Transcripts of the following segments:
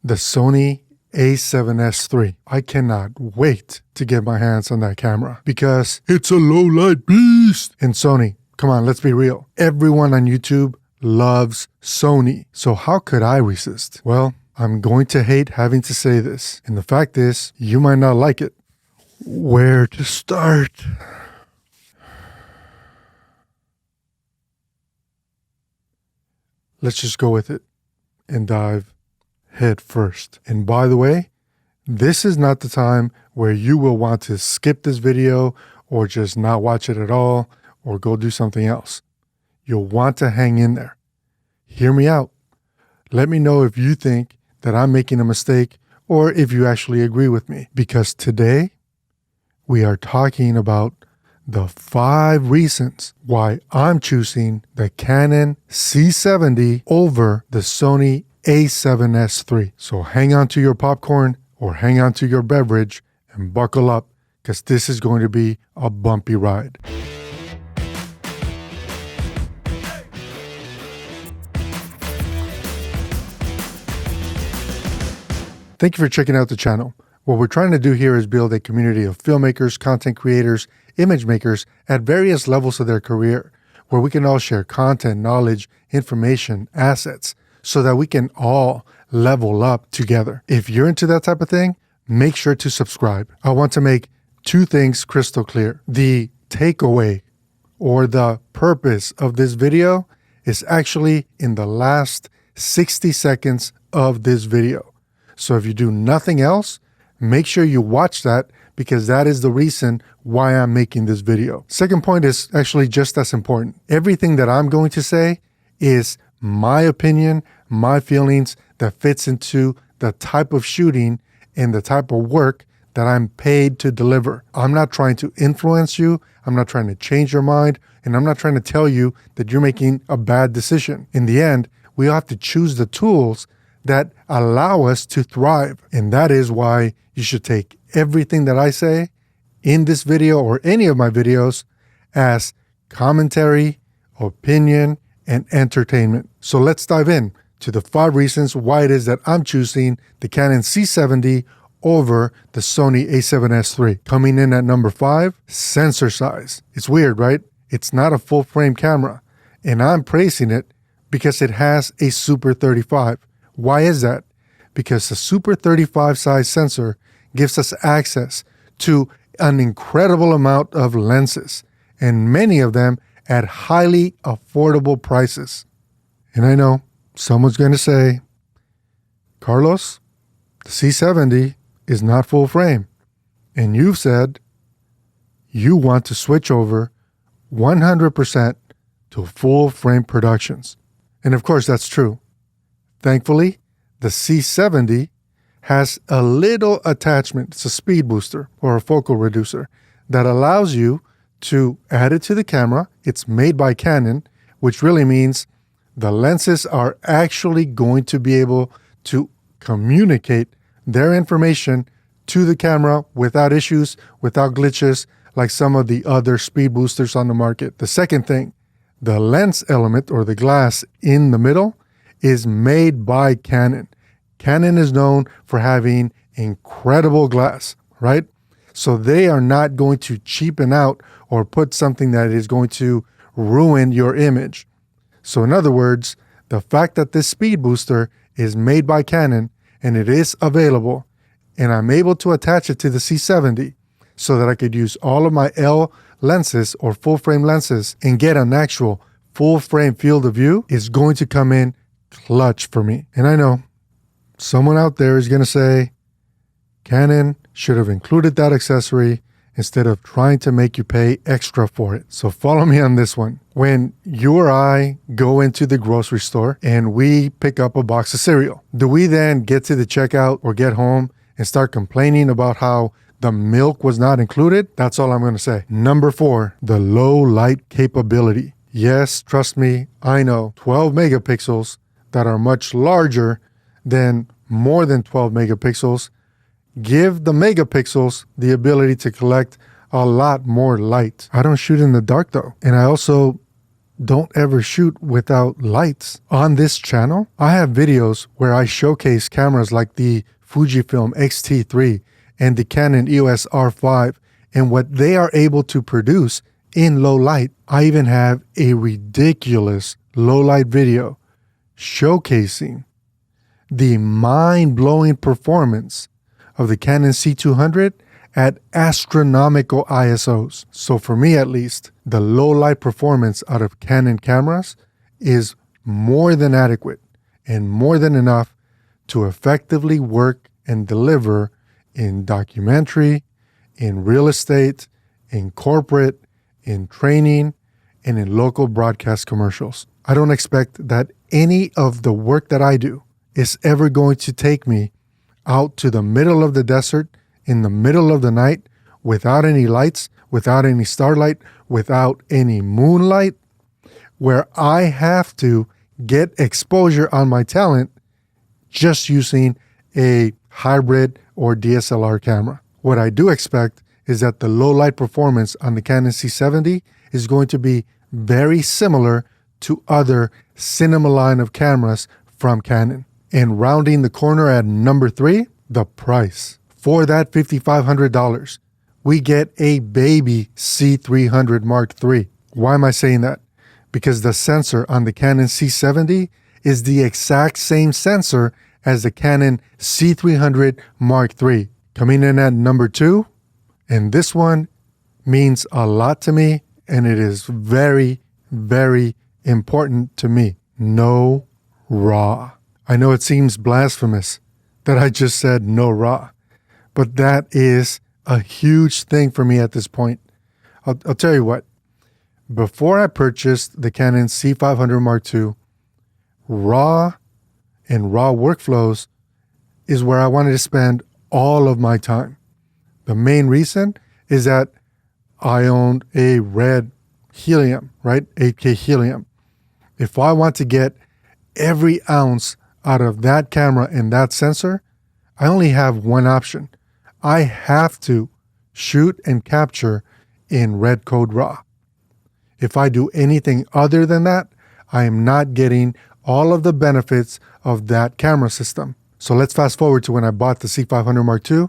the Sony a7S III. I cannot wait to get my hands on that camera because it's a low light beast. And Sony, come on, let's be real. Everyone on YouTube loves Sony. So how could I resist? Well, I'm going to hate having to say this. And the fact is, you might not like it. Where to start? Let's just go with it and dive head first. And by the way, this is not the time where you will want to skip this video or just not watch it at all or go do something else. You'll want to hang in there. Hear me out. Let me know if you think that I'm making a mistake or if you actually agree with me. Because today we are talking about the 5 reasons why I'm choosing the Canon C70 over the Sony a7S III. So hang on to your popcorn or hang on to your beverage and buckle up because this is going to be a bumpy ride. Thank you for checking out the channel. What we're trying to do here is build a community of filmmakers, content creators, image makers at various levels of their career, where we can all share content, knowledge, information, assets, so that we can all level up together. If you're into that type of thing, make sure to subscribe. I want to make 2 things crystal clear. The takeaway or the purpose of this video is actually in the last 60 seconds of this video. So if you do nothing else, make sure you watch that because that is the reason why I'm making this video. Second point is actually just as important. Everything that I'm going to say is my opinion, my feelings that fits into the type of shooting and the type of work that I'm paid to deliver. I'm not trying to influence you. I'm not trying to change your mind. And I'm not trying to tell you that you're making a bad decision. In the end, we have to choose the tools that allow us to thrive. And that is why you should take everything that I say in this video or any of my videos as commentary, opinion, and entertainment. So let's dive in to the 5 reasons why it is that I'm choosing the Canon C70 over the Sony a7S III. Coming in at number 5, sensor size. It's weird, right? It's not a full frame camera, and I'm praising it because it has a Super 35. Why is that? Because the Super 35 size sensor gives us access to an incredible amount of lenses, and many of them at highly affordable prices. And I know someone's going to say, Carlos, the C70 is not full frame. And you've said you want to switch over 100% to full frame productions. And of course, that's true. Thankfully, the C70 has a little attachment. It's a speed booster or a focal reducer that allows you to add it to the camera. It's made by Canon, which really means the lenses are actually going to be able to communicate their information to the camera without issues, without glitches, like some of the other speed boosters on the market. The second thing, the lens element or the glass in the middle is made by Canon. Canon is known for having incredible glass, right? So they are not going to cheapen out or put something that is going to ruin your image. So in other words, the fact that this speed booster is made by Canon and it is available, and I'm able to attach it to the C70 so that I could use all of my L lenses or full frame lenses and get an actual full frame field of view is going to come in clutch for me. And I know someone out there is going to say, Canon should have included that accessory instead of trying to make you pay extra for it. So follow me on this one. When you or I go into the grocery store and we pick up a box of cereal, do we then get to the checkout or get home and start complaining about how the milk was not included? That's all I'm going to say. Number 4, the low light capability. Yes, trust me, I know 12 megapixels that are much larger than more than 12 megapixels give the megapixels the ability to collect a lot more light. I don't shoot in the dark though. And I also don't ever shoot without lights. On this channel, I have videos where I showcase cameras like the Fujifilm X-T3 and the Canon EOS R5 and what they are able to produce in low light. I even have a ridiculous low light video showcasing the mind-blowing performance of the Canon C200 at astronomical ISOs. So for me at least, the low light performance out of Canon cameras is more than adequate and more than enough to effectively work and deliver in documentary, in real estate, in corporate, in training, and in local broadcast commercials. I don't expect that any of the work that I do is ever going to take me out to the middle of the desert in the middle of the night without any lights, without any starlight, without any moonlight, where I have to get exposure on my talent just using a hybrid or DSLR camera. What I do expect is that the low light performance on the Canon C70 is going to be very similar to other cinema line of cameras from Canon. And rounding the corner at number 3, the price. For that $5,500, we get a baby C300 Mark III. Why am I saying that? Because the sensor on the Canon C70 is the exact same sensor as the Canon C300 Mark III. Coming in at number 2, and this one means a lot to me, and it is very, very important to me. No RAW. I know it seems blasphemous that I just said no RAW, but that is a huge thing for me at this point. I'll tell you what, before I purchased the Canon C500 Mark II, RAW and RAW workflows is where I wanted to spend all of my time. The main reason is that I owned a red helium, right? 8K helium. If I want to get every ounce out of that camera and that sensor, I only have one option. I have to shoot and capture in red code RAW. If I do anything other than that, I am not getting all of the benefits of that camera system. So let's fast forward to when I bought the C500 Mark II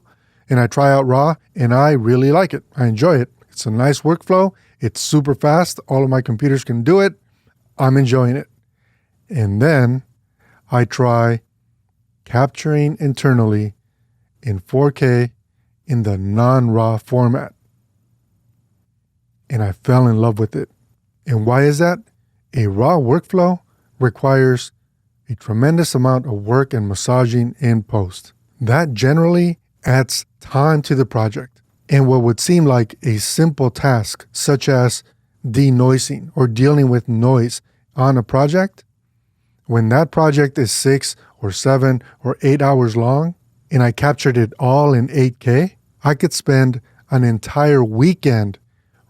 and I try out RAW and I really like it. I enjoy it. It's a nice workflow. It's super fast. All of my computers can do it. I'm enjoying it. And then I try capturing internally in 4K in the non-RAW format. And I fell in love with it. And why is that? A RAW workflow requires a tremendous amount of work and massaging in post. That generally adds time to the project. And what would seem like a simple task, such as denoising or dealing with noise on a project, when that project is 6 or 7 or 8 hours long, and I captured it all in 8K, I could spend an entire weekend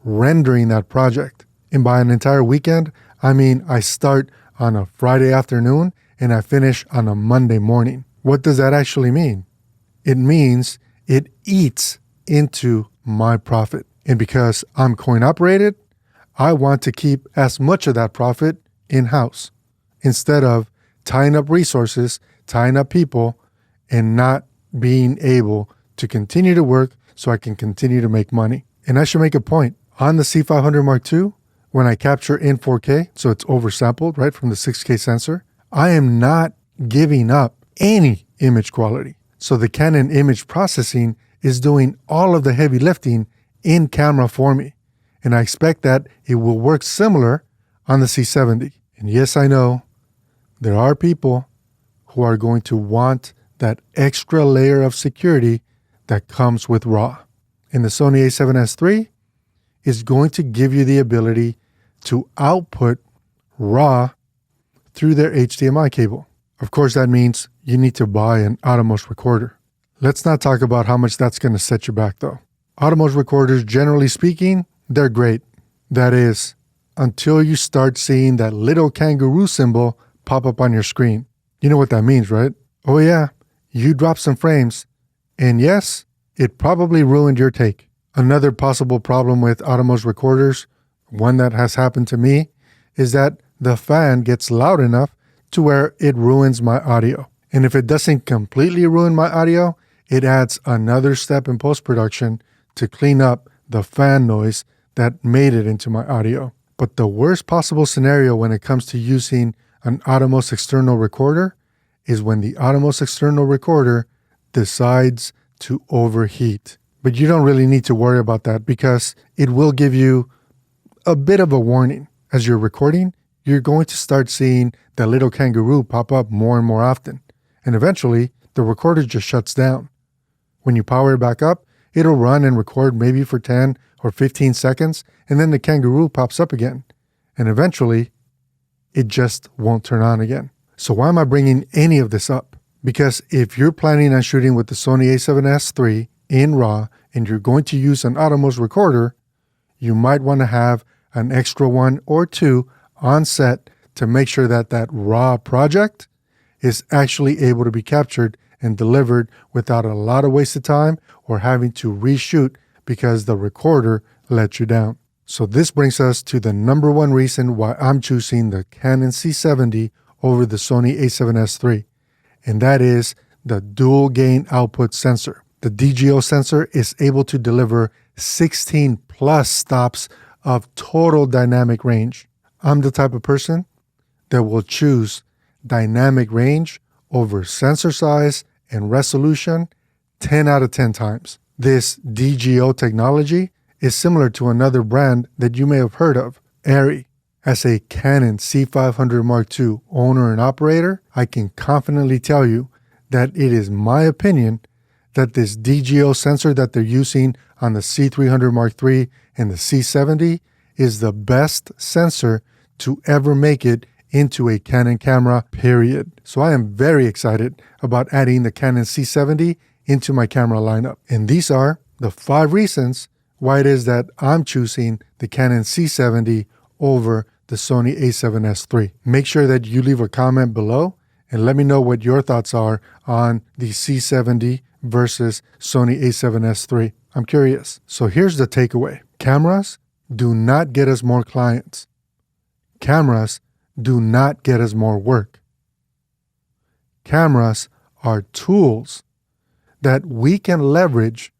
rendering that project. And by an entire weekend, I mean I start on a Friday afternoon and I finish on a Monday morning. What does that actually mean? It means it eats into my profit. And because I'm coin operated, I want to keep as much of that profit in-house instead of tying up resources, tying up people, and not being able to continue to work so I can continue to make money. And I should make a point. On the C500 Mark II, when I capture in 4K, so it's oversampled, right, from the 6K sensor, I am not giving up any image quality. So the Canon image processing is doing all of the heavy lifting in camera for me. And I expect that it will work similar on the C70. And yes, I know there are people who are going to want that extra layer of security that comes with RAW. And the Sony a7S III is going to give you the ability to output RAW through their HDMI cable. Of course, that means you need to buy an Atomos recorder. Let's not talk about how much that's going to set you back though. Atomos recorders, generally speaking, they're great. That is, until you start seeing that little kangaroo symbol pop up on your screen. You know what that means, right? Oh yeah, you dropped some frames. And yes, it probably ruined your take. Another possible problem with Atomos recorders, one that has happened to me, is that the fan gets loud enough to where it ruins my audio. And if it doesn't completely ruin my audio, it adds another step in post-production to clean up the fan noise that made it into my audio. But the worst possible scenario when it comes to using an Atomos external recorder is when the Atomos external recorder decides to overheat. But you don't really need to worry about that because it will give you a bit of a warning. As you're recording, you're going to start seeing that little kangaroo pop up more and more often. And eventually, the recorder just shuts down. When you power it back up, it'll run and record maybe for 10 or 15 seconds, and then the kangaroo pops up again. And eventually, it just won't turn on again. So why am I bringing any of this up? Because if you're planning on shooting with the Sony a7S III in RAW and you're going to use an Atomos recorder, you might want to have an extra one or two on set to make sure that that RAW project is actually able to be captured and delivered without a lot of wasted time or having to reshoot because the recorder let you down. So this brings us to the number one reason why I'm choosing the Canon C70 over the Sony a7S III, and that is the dual gain output sensor. The DGO sensor is able to deliver 16 plus stops of total dynamic range. I'm the type of person that will choose dynamic range over sensor size and resolution 10 out of 10 times. This DGO technology is similar to another brand that you may have heard of, Arri. As a Canon C500 Mark II owner and operator, I can confidently tell you that it is my opinion that this DGO sensor that they're using on the C300 Mark III and the C70 is the best sensor to ever make it into a Canon camera, period. So I am very excited about adding the Canon C70 into my camera lineup. And these are the 5 reasons why it is that I'm choosing the Canon C70 over the Sony a7S III. Make sure that you leave a comment below and let me know what your thoughts are on the C70 versus Sony a7S III. I'm curious. So here's the takeaway. Cameras do not get us more clients. Cameras do not get us more work. Cameras are tools that we can leverage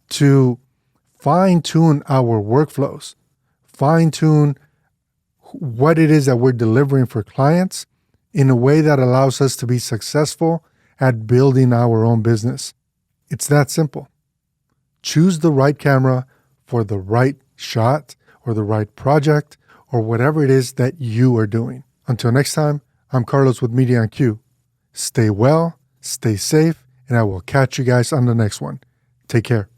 to fine-tune our workflows, fine-tune what it is that we're delivering for clients in a way that allows us to be successful at building our own business. It's that simple. Choose the right camera for the right shot or the right project or whatever it is that you are doing. Until next time, I'm Carlos with Media on Cue. Stay well, stay safe, and I will catch you guys on the next one. Take care.